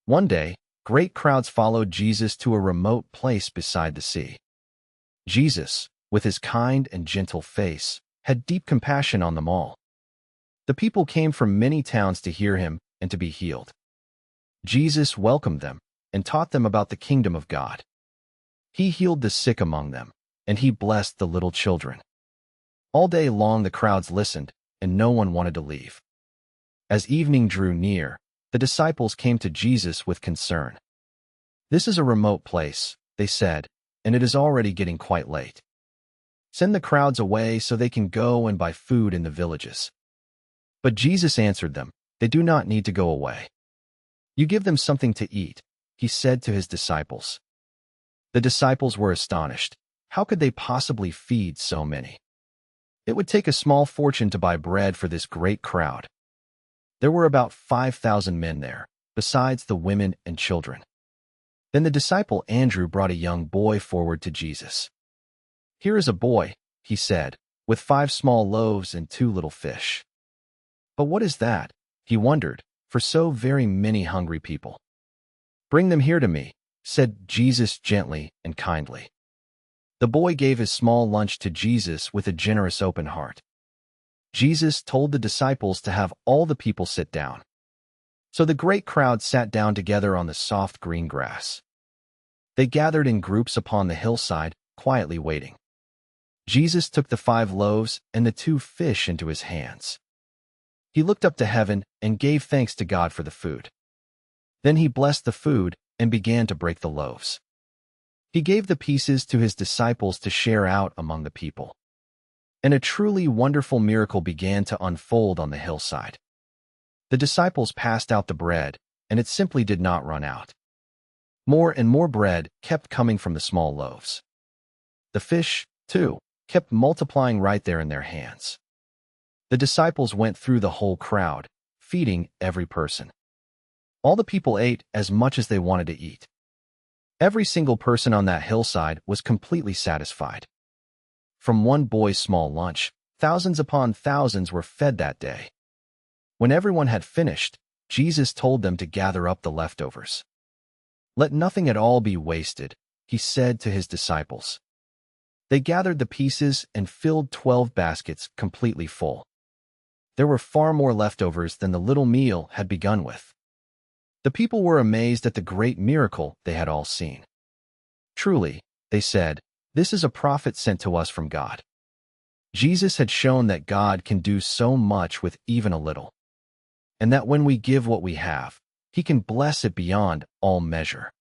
One day, great crowds followed Jesus to a remote place beside the sea. Jesus, with his kind and gentle face, had deep compassion on them all. The people came from many towns to hear him and to be healed. Jesus welcomed them and taught them about the kingdom of God. He healed the sick among them, and he blessed the little children. All day long the crowds listened, and no one wanted to leave. As evening drew near, the disciples came to Jesus with concern. "This is a remote place," they said, "and it is already getting quite late. Send the crowds away so they can go and buy food in the villages." But Jesus answered them, "They do not need to go away. You give them something to eat," he said to his disciples. The disciples were astonished. How could they possibly feed so many? It would take a small fortune to buy bread for this great crowd. There were about 5,000 men there, besides the women and children. Then the disciple Andrew brought a young boy forward to Jesus. "Here is a boy," he said, "with 5 small loaves and 2 little fish." But what is that? He wondered, for so very many hungry people. "Bring them here to me," said Jesus gently and kindly. The boy gave his small lunch to Jesus with a generous open heart. Jesus told the disciples to have all the people sit down. So the great crowd sat down together on the soft green grass. They gathered in groups upon the hillside, quietly waiting. Jesus took the 5 loaves and the 2 fish into his hands. He looked up to heaven and gave thanks to God for the food. Then he blessed the food and began to break the loaves. He gave the pieces to his disciples to share out among the people. And a truly wonderful miracle began to unfold on the hillside. The disciples passed out the bread, and it simply did not run out. More and more bread kept coming from the small loaves. The fish, too, kept multiplying right there in their hands. The disciples went through the whole crowd, feeding every person. All the people ate as much as they wanted to eat. Every single person on that hillside was completely satisfied. From one boy's small lunch, thousands upon thousands were fed that day. When everyone had finished, Jesus told them to gather up the leftovers. "Let nothing at all be wasted," he said to his disciples. They gathered the pieces and filled 12 baskets completely full. There were far more leftovers than the little meal had begun with. The people were amazed at the great miracle they had all seen. "Truly," they said, "this is a prophet sent to us from God." Jesus had shown that God can do so much with even a little, and that when we give what we have, he can bless it beyond all measure.